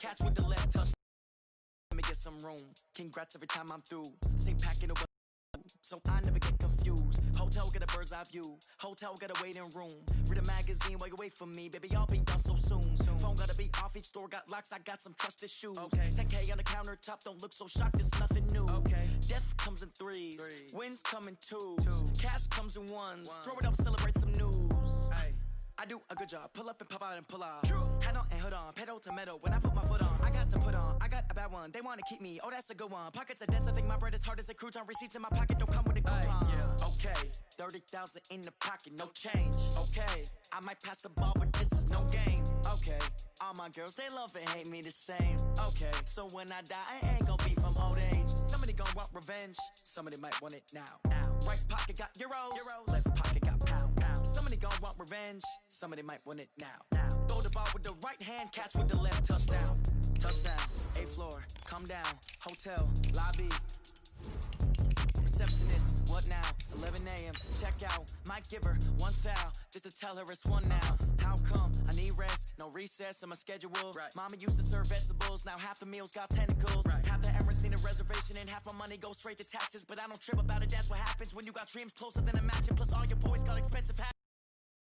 Catch with the left touch. Let me get some room. Congrats every time I'm through. Same packing away. So I never get confused. Hotel get a bird's eye view. Hotel got a waiting room. Read a magazine while you wait for me. Baby, I'll be done so soon. Phone gotta be off. Each store got locks. I got some trusted shoes. 10K on the countertop. Don't look so shocked. It's nothing new. Death comes in threes. Wins come in twos. Cash comes in ones. Throw it up, celebrate some news. I do a good job. Pull up and pop out and pull out. Head on and hood on. Pedal to metal. When I put my foot on, I got to put on. I got a bad one. They want to keep me. Oh, that's a good one. Pockets are dense. I think my bread is hard as a crouton. Receipts in my pocket don't come with a coupon. Okay, 30,000 in the pocket, no change. Okay, I might pass the ball, but this is no game. Okay, all my girls, they love and hate me the same. Okay, so when I die, I ain't gonna be from old age. Somebody gonna want revenge. Somebody might want it now. Right pocket got euros. Left pocket got pounds. Somebody gonna want revenge. Somebody might want it now. Throw the ball with the right hand, catch with the left. Touchdown. Touchdown. 8th floor. Come down. Hotel. Lobby. Receptionist. What now? 11 a.m. Check out. Might give her one foul just to tell her it's one now. How come? I need rest. No recess in my schedule. Mama used to serve vegetables. Now half the meals got tentacles. Half the errands need a reservation and half my money goes straight to taxes. But I don't trip about it. That's what happens when you got dreams closer than a match. Plus all your boys got expensive hats.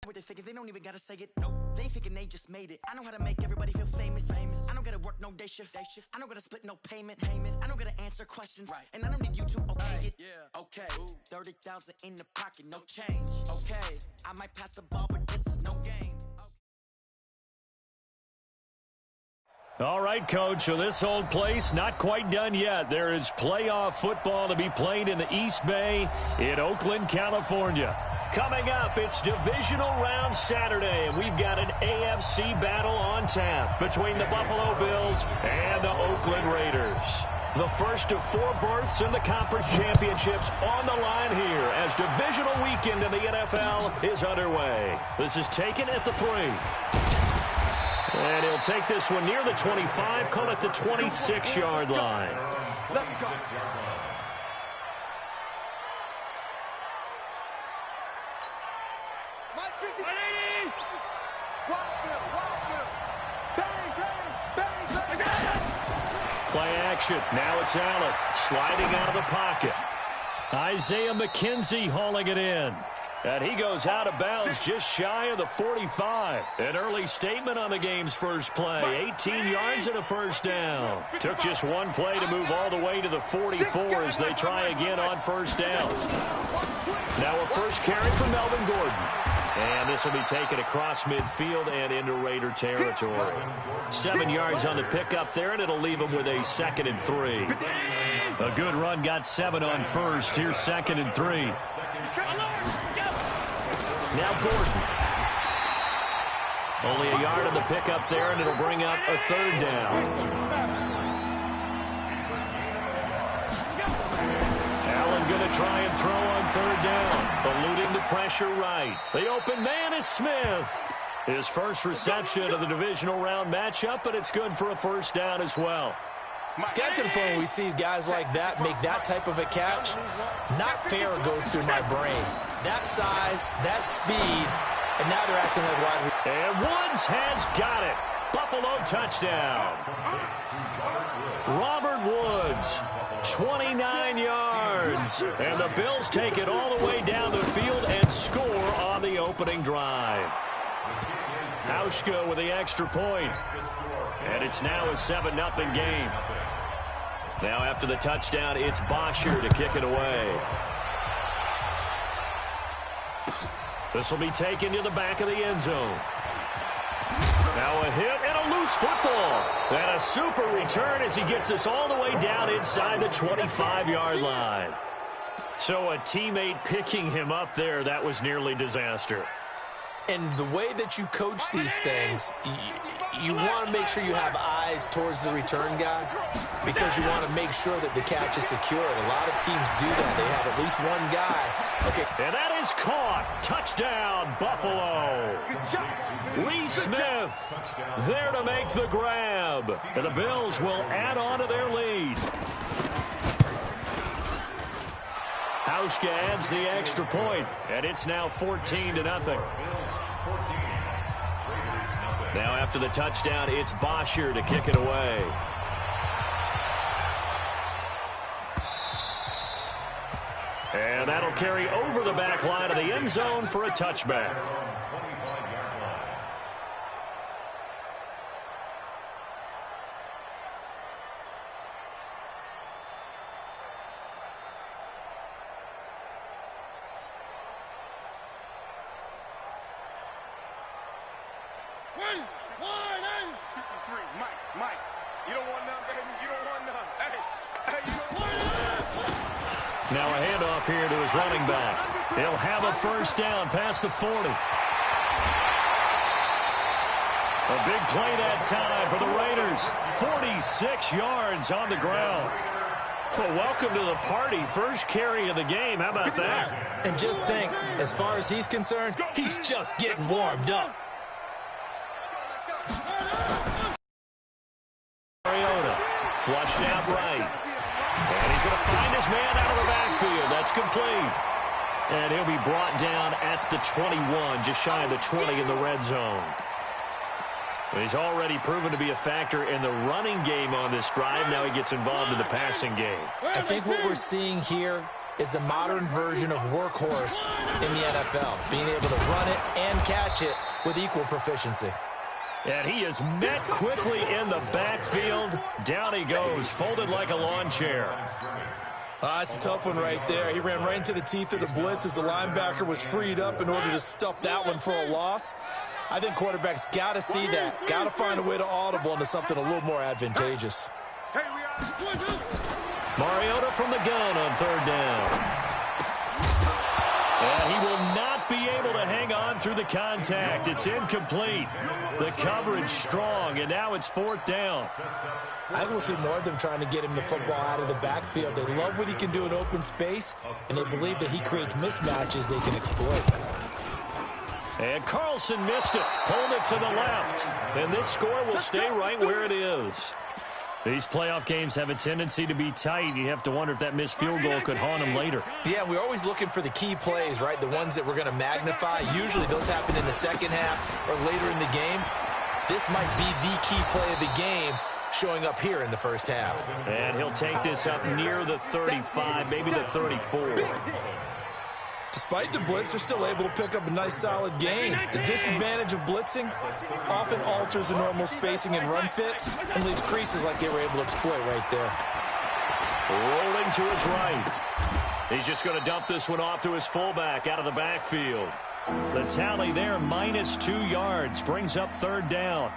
What they thinking, they don't even gotta say it. Nope. They thinking they just made it. I know how to make everybody feel famous. I don't gotta work no day shift. I don't gotta split no payment. I don't gotta answer questions. And I don't need you to okay it. Okay. 30,000 in the pocket, no change. Okay. I might pass the ball, but this is no game. All right, Coach, so this old place not quite done yet. There is playoff football to be played in the East Bay in Oakland, California. Coming up, it's divisional round Saturday, and we've got an AFC battle on tap between the Buffalo Bills and the Oakland Raiders. The first of 4 berths in the conference championships on the line here as divisional weekend in the NFL is underway. This is taken at the 3. And he'll take this one near the 25, call it the 26-yard line. Play action. Now it's Allen sliding out of the pocket. Isaiah McKenzie hauling it in. And he goes out of bounds just shy of the 45. An early statement on the game's first play. 18 yards and a first down. Took just one play to move all the way to the 44 as they try again on first down. Now a first carry for Melvin Gordon. And this will be taken across midfield and into Raider territory. 7 yards on the pickup there, and it'll leave him with a 2nd and 3. A good run got 7 on first. Here's 2nd and 3. Now Gordon. Only a yard on the pickup there, and it'll bring up a 3rd down. Allen going to try and throw on 3rd down. Eluding the pressure right. The open man is Smith. His first reception of the divisional round matchup, but it's good for a first down as well. It's got to the point where we see guys like that make that type of a catch. Not fair goes through my brain. That size, that speed, and now they're acting like wide receivers. And Woods has got it. Buffalo touchdown. Robert Woods, 29 yards. And the Bills take it all the way down the field and score on the opening drive. Hauschka with the extra point. And it's now a 7-0 game. Now after the touchdown, it's Bosher to kick it away. This will be taken to the back of the end zone. Now a hit and a loose football. And a super return as he gets us all the way down inside the 25-yard line. So a teammate picking him up there, that was nearly disaster. And the way that you coach these things, you want to make sure you have eyes towards the return guy because you want to make sure that the catch is secured. A lot of teams do that. They have at least one guy. Okay. And that is caught. Touchdown, Buffalo. Lee Smith there to make the grab. And the Bills will add on to their lead. Hauschka adds the extra point, and it's now 14-0. Now after the touchdown, it's Bosher to kick it away. And that'll carry over the back line of the end zone for a touchback. Mike, you don't want none, baby. You don't want none. Hey, you don't want none. Now a handoff here to his running back. He'll have a first down past the 40. A big play that time for the Raiders. 46 yards on the ground. Well, welcome to the party. First carry of the game. How about that? And just think, as far as he's concerned, he's just getting warmed up. Flushed out right. And he's going to find his man out of the backfield. That's complete. And he'll be brought down at the 21, just shy of the 20 in the red zone. He's already proven to be a factor in the running game on this drive. Now he gets involved in the passing game. I think what we're seeing here is the modern version of workhorse in the NFL, being able to run it and catch it with equal proficiency. And he is met quickly in the backfield. Down he goes, folded like a lawn chair. It's a tough one right there. He ran right into the teeth of the blitz as the linebacker was freed up in order to stuff that one for a loss. I think quarterbacks got to see that, got to find a way to audible into something a little more advantageous. Mariota from the gun on third down. And he will not be able to hang on through the contact. It's incomplete. The coverage strong, and now it's fourth down. I think we'll see more of them trying to get him the football out of the backfield. They love what he can do in open space, and they believe that he creates mismatches they can exploit. And Carlson missed it. Hold it to the left. And this score will stay right where it is. These playoff games have a tendency to be tight. You have to wonder if that missed field goal could haunt him later. Yeah, we're always looking for the key plays, right? The ones that we're going to magnify. Usually those happen in the second half or later in the game. This might be the key play of the game showing up here in the first half. And he'll take this up near the 35, maybe the 34. Despite the blitz, they're still able to pick up a nice, solid gain. The disadvantage of blitzing often alters the normal spacing and run fits and leaves creases like they were able to exploit right there. Rolling to his right. He's just going to dump this one off to his fullback out of the backfield. The tally there, -2 yards, brings up third down.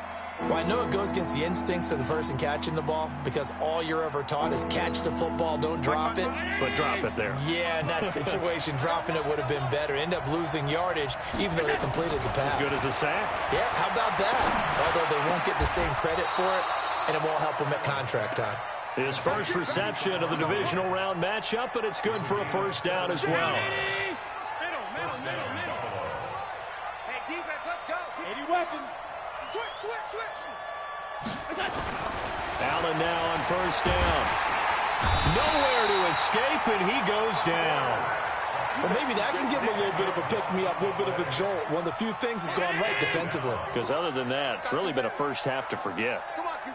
Well, I know it goes against the instincts of the person catching the ball because all you're ever taught is catch the football, don't drop it. But drop it there. Yeah, in that situation, dropping it would have been better. End up losing yardage, even though they completed the pass. As good as a sack? Yeah, how about that? Although they won't get the same credit for it, and it won't help them at contract time. His first reception of the divisional round matchup, but it's good for a first down as well. Hey, defense, let's go. 80 weapons. Switch. Allen now on first down. Nowhere to escape, and he goes down. Well, maybe that can give him a little bit of a pick-me-up, a little bit of a jolt. One of the few things has gone right defensively. Because other than that, it's really been a first half to forget.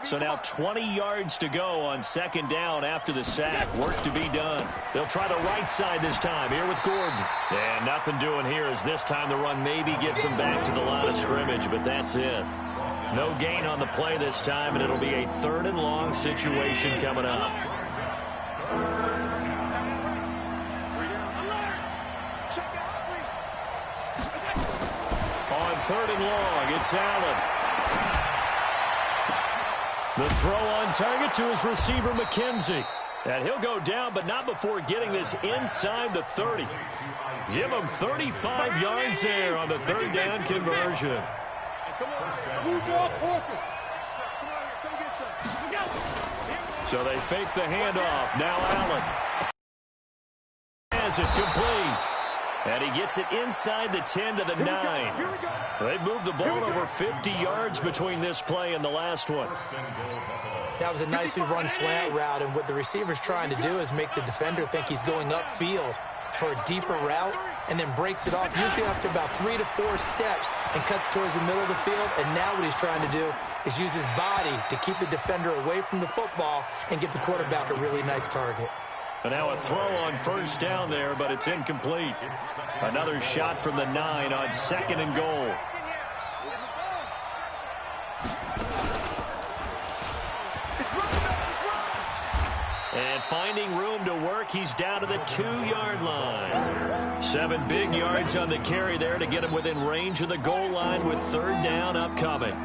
So now 20 yards to go on second down after the sack. Work to be done. They'll try the right side this time here with Gordon. And nothing doing here as this time the run maybe gets them back to the line of scrimmage, but that's it. No gain on the play this time, and it'll be a 3rd and long situation coming up. On 3rd and long, it's Allen. The throw on target to his receiver, McKenzie. And he'll go down, but not before getting this inside the 30. Give him 35 yards there on the 3rd down conversion. So they fake the handoff. Now Allen has it complete. And he gets it inside the 10 to the 9. They've moved the ball over 50 yards between this play and the last one. That was a nicely run slant route, and what the receiver's trying to do is make the defender think he's going upfield for a deeper route, and then breaks it off, usually after about 3 to 4 steps, and cuts towards the middle of the field. And now what he's trying to do is use his body to keep the defender away from the football and give the quarterback a really nice target. And now a throw on first down there, but it's incomplete. Another shot from the 9 on 2nd and goal. And finding room to work, he's down to the 2-yard line. 7 big yards on the carry there to get him within range of the goal line with 3rd down upcoming.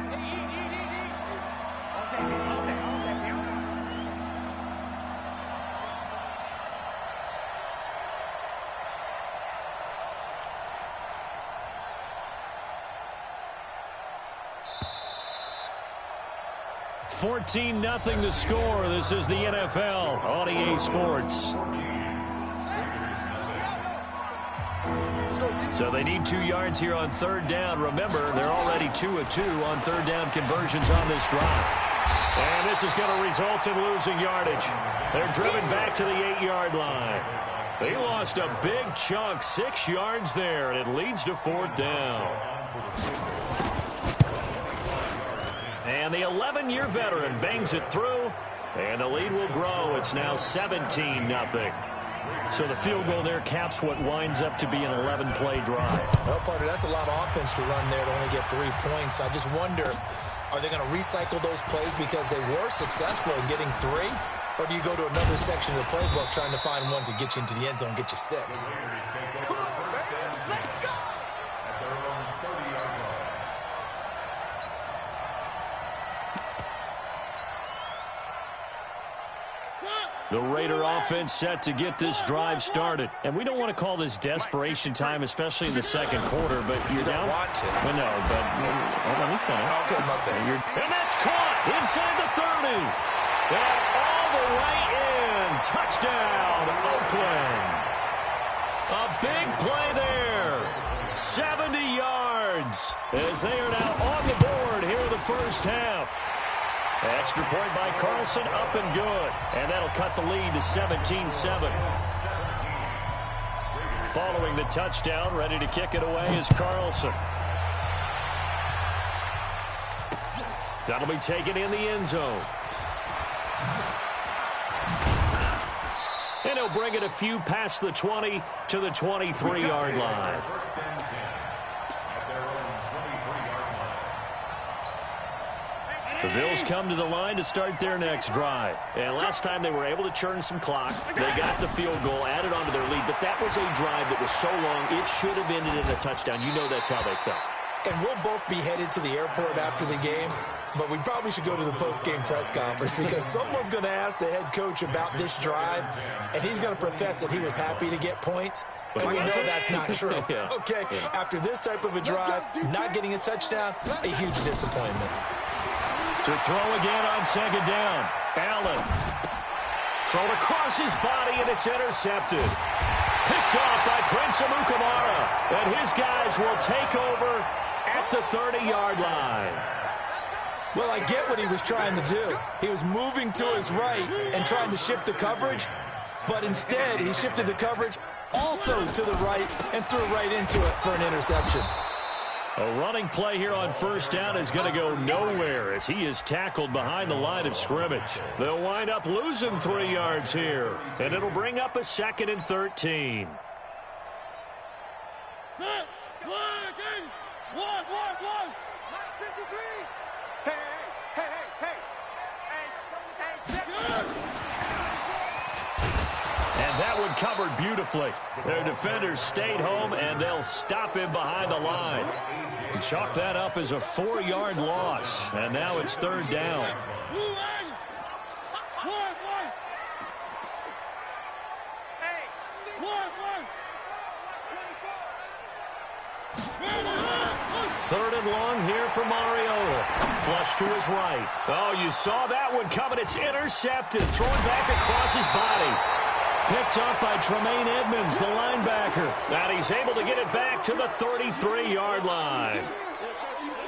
$14-0 the score. This is the NFL on EA Sports. So they need 2 yards here on 3rd down. Remember, they're already 2 of 2 on 3rd down conversions on this drive. And this is going to result in losing yardage. They're driven back to the 8-yard line. They lost a big chunk, 6 yards there, and it leads to 4th down. And the 11-year veteran bangs it through, and the lead will grow. It's now 17-0. So the field goal there caps what winds up to be an 11-play drive. Well, partner, that's a lot of offense to run there to only get 3 points. I just wonder, are they going to recycle those plays because they were successful in getting 3? Or do you go to another section of the playbook trying to find ones that get you into the end zone and get you 6? The Raider offense set to get this drive started. And we don't want to call this desperation time, especially in the second quarter, but you're down. You don't want to. Well, no, but let me finish. Okay, my bad. And that's caught inside the 30. And all the way in. Touchdown, Oakland. A big play there. 70 yards as they are now on the board here in the first half. Extra point by Carlson, up and good. And that'll cut the lead to 17-7. Following the touchdown, ready to kick it away is Carlson. That'll be taken in the end zone. And he'll bring it a few past the 20 to the 23-yard line. The Bills come to the line to start their next drive. And last time they were able to churn some clock. They got the field goal, added onto their lead. But that was a drive that was so long, it should have ended in a touchdown. You know that's how they felt. And we'll both be headed to the airport after the game. But we probably should go to the post-game press conference because someone's going to ask the head coach about this drive. And he's going to profess that he was happy to get points. And we know that's not true. Yeah. Okay, after this type of a drive, not getting a touchdown, a huge disappointment. To throw again on second down. Allen. Thrown across his body, and it's intercepted. Picked off by Prince Amukamara. And his guys will take over at the 30-yard line. Well, I get what he was trying to do. He was moving to his right and trying to shift the coverage. But instead, he shifted the coverage also to the right and threw right into it for an interception. A running play here on first down is going to go nowhere as he is tackled behind the line of scrimmage. They'll wind up losing 3 yards here, and it'll bring up a 2nd and 13. And that one covered beautifully. Their defenders stayed home, and they'll stop him behind the line. And chalk that up as a 4-yard loss. And now it's 3rd down. Third and long here for Mariota. Flush to his right. Oh, you saw that one coming. It's intercepted. Thrown back across his body. Picked up by Tremaine Edmonds, the linebacker. And he's able to get it back to the 33-yard line.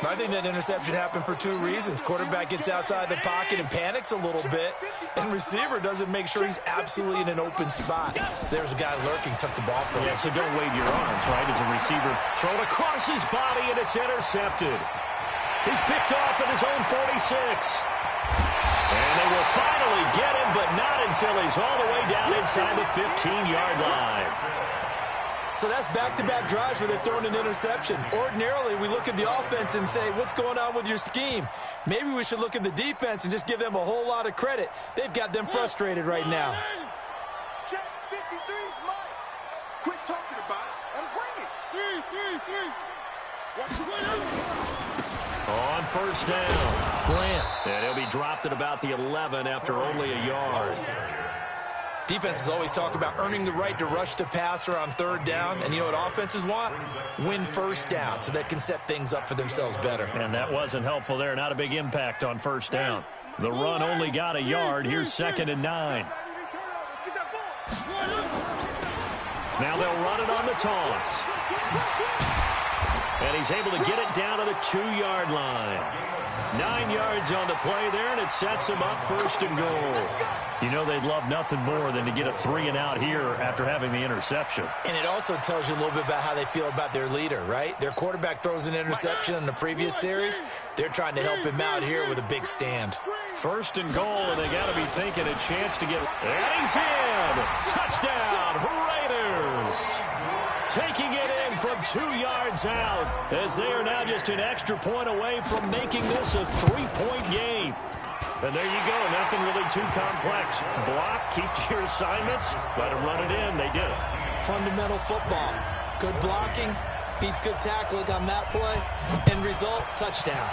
I think that interception happened for two reasons. Quarterback gets outside the pocket and panics a little bit, and receiver doesn't make sure he's absolutely in an open spot. So there's a guy lurking, took the ball from him. Yeah, so don't wave your arms, right, as a receiver. Throw it across his body, and it's intercepted. He's picked off at his own 46. And they will finally get him, but not until he's all the way down inside the 15-yard line. So that's back-to-back drives where they're throwing an interception. Ordinarily, we look at the offense and say, what's going on with your scheme? Maybe we should look at the defense and just give them a whole lot of credit. They've got them frustrated right now. Check 53's Mike. Quit talking about it and bring it. On first down, Grant. And he'll be dropped at about the 11 after only a yard. Defenses always talk about earning the right to rush the passer on third down. And you know what offenses want? Win first down so they can set things up for themselves better. And that wasn't helpful there. Not a big impact on first down. The run only got a yard. Here's 2nd and 9. Now they'll run it on the toss. And he's able to get it down to the 2-yard line. 9 yards on the play there, and it sets him up 1st and goal. You know they'd love nothing more than to get a 3-and-out here after having the interception. And it also tells you a little bit about how they feel about their leader, right? Their quarterback throws an interception in the previous series. They're trying to help him out here with a big stand. 1st and goal, and they got to be thinking a chance to get... And he's in! Touchdown, Raiders! Taking it in from 2 yards out, as they are now just an extra point away from making this a 3-point game. And there you go, nothing really too complex. Block, keep to your assignments, let them run it in. They did it. Fundamental football. Good blocking, beats good tackling on that play. End result, touchdown.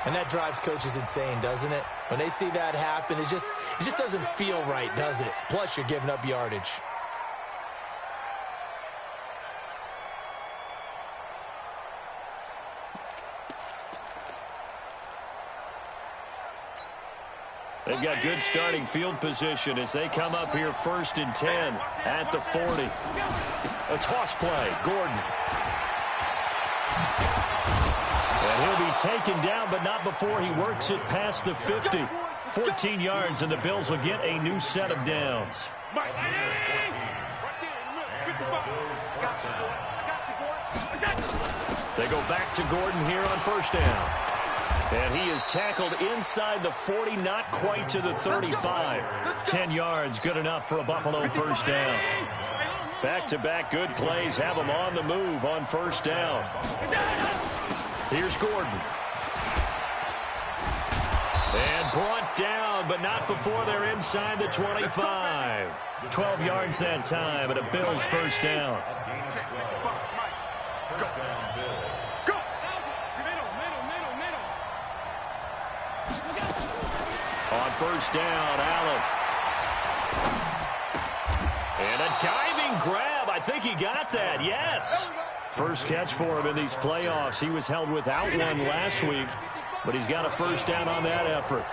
And that drives coaches insane, doesn't it? When they see that happen, it just doesn't feel right, does it? Plus, you're giving up yardage. They've got good starting field position as they come up here 1st and 10 at the 40. A toss play, Gordon. And he'll be taken down, but not before he works it past the 50. 14 yards, and the Bills will get a new set of downs. They go back to Gordon here on 1st down. And he is tackled inside the 40, not quite to the 35. 10 yards, good enough for a Buffalo 1st down. Back-to-back good plays have them on the move on 1st down. Here's Gordon. And brought down, but not before they're inside the 25. 12 yards that time, and a Bills 1st down. On 1st down, Allen. And a diving grab. I think he got that, yes. First catch for him in these playoffs. He was held without one last week, but he's got a 1st down on that effort.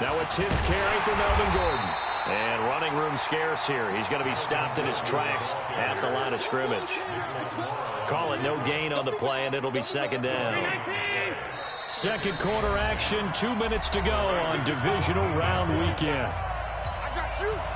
Now a 10th carry for Melvin Gordon. And running room scarce here. He's going to be stopped in his tracks at the line of scrimmage. Call it no gain on the play, and it'll be 2nd down. Second quarter action, 2 minutes to go on divisional round weekend.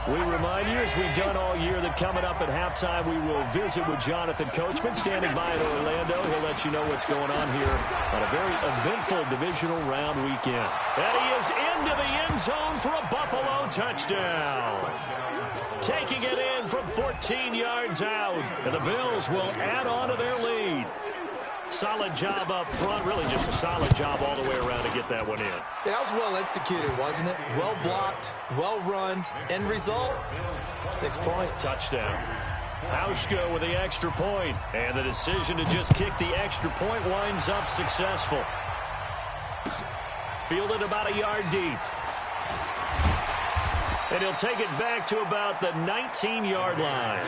We remind you, as we've done all year, that coming up at halftime, we will visit with Jonathan Coachman, standing by in Orlando. He'll let you know what's going on here on a very eventful divisional round weekend. And he is into the end zone for a Buffalo touchdown. Taking it in from 14 yards out, and the Bills will add on to their lead. Solid job up front, really just a solid job all the way around to get that one in. That was well executed, wasn't it? Well blocked, well run. End result, 6 points. Touchdown. Hauschka with the extra point, and the decision to just kick the extra point winds up successful. Fielded about a yard deep. And he'll take it back to about the 19-yard line.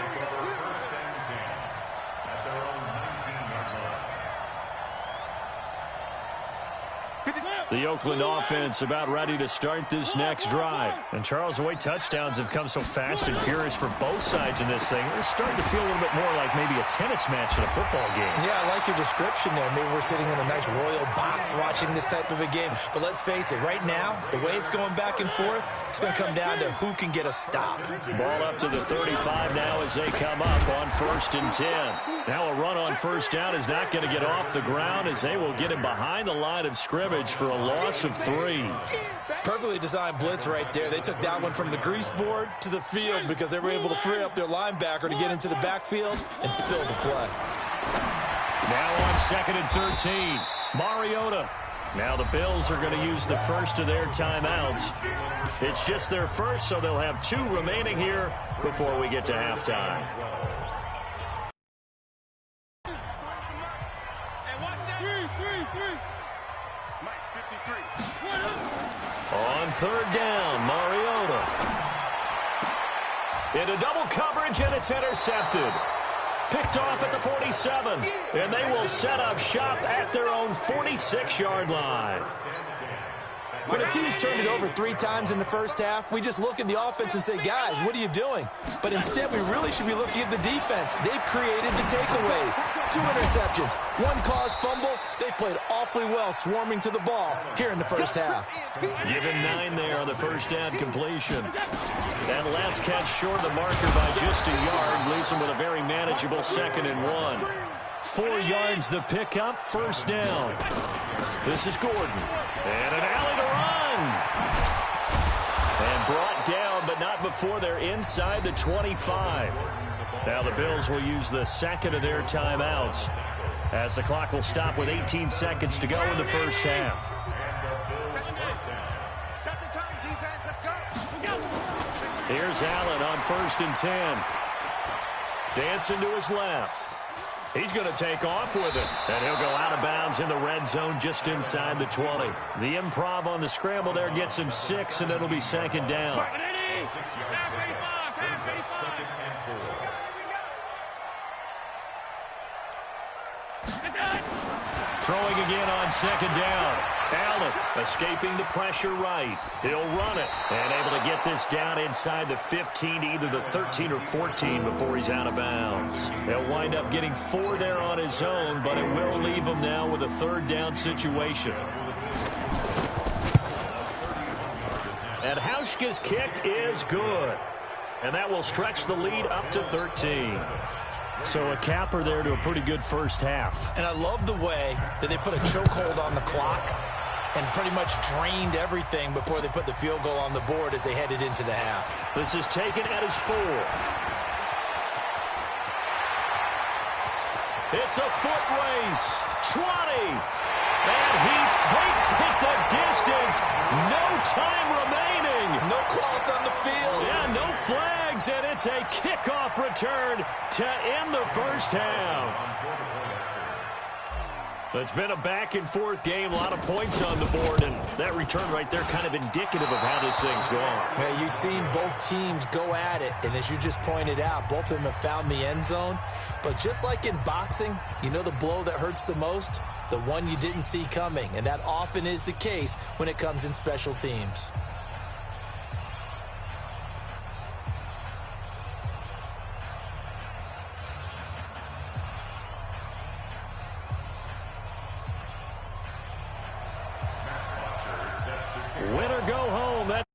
The Oakland offense about ready to start this next drive. And, Charles, the way touchdowns have come so fast and furious for both sides in this thing, it's starting to feel a little bit more like maybe a tennis match in a football game. Yeah, I like your description there. Maybe we're sitting in a nice royal box watching this type of a game. But let's face it, right now, the way it's going back and forth, it's going to come down to who can get a stop. Ball up to the 35 now as they come up on 1st and 10. Now a run on first down is not going to get off the ground as they will get him behind the line of scrimmage for a loss of 3. Perfectly designed blitz right there. They took that one from the grease board to the field because they were able to free up their linebacker to get into the backfield and spill the play. Now on 2nd and 13, Mariota. Now the Bills are going to use the first of their timeouts. It's just their first, so they'll have 2 remaining here before we get to halftime. On 3rd down, Mariota. Into double coverage, and it's intercepted. Picked off at the 47, and they will set up shop at their own 46-yard line. When a team's turned it over 3 times in the first half, we just look at the offense and say, guys, what are you doing? But instead, we really should be looking at the defense. They've created the takeaways. 2 interceptions, 1 caused fumble. They played awfully well swarming to the ball here in the first half. Given 9 there on the first down completion. That last catch short of the marker by just a yard leaves them with a very manageable 2nd and 1. 4 yards the pickup, 1st down. This is Gordon. And an alley to run. And brought down, but not before they're inside the 25. Now the Bills will use the 2nd of their timeouts as the clock will stop with 18 seconds to go in the first half. Set the turn, defense. Let's go. Here's Allen on 1st and 10. Dancing to his left. He's going to take off with it, and he'll go out of bounds in the red zone just inside the 20. The improv on the scramble there gets him 6, and it'll be 2nd down. Throwing again on 2nd down. Allen escaping the pressure right. He'll run it and able to get this down inside the 15, either the 13 or 14 before he's out of bounds. He'll wind up getting 4 there on his own, but it will leave him now with a 3rd down situation. And Hauschka's kick is good. And that will stretch the lead up to 13. So a capper there to a pretty good first half. And I love the way that they put a chokehold on the clock and pretty much drained everything before they put the field goal on the board as they headed into the half. This is taken at his 4. It's a foot race. 20. And he takes it the distance. No time remaining. No cloth on the field. Yeah, no flags, and it's a kickoff return to end the first half. It's been a back-and-forth game, a lot of points on the board, and that return right there kind of indicative of how this thing's gone. Yeah, you've seen both teams go at it, and as you just pointed out, both of them have found the end zone. But just like in boxing, you know the blow that hurts the most? The one you didn't see coming, and that often is the case when it comes in special teams. Win or go home. That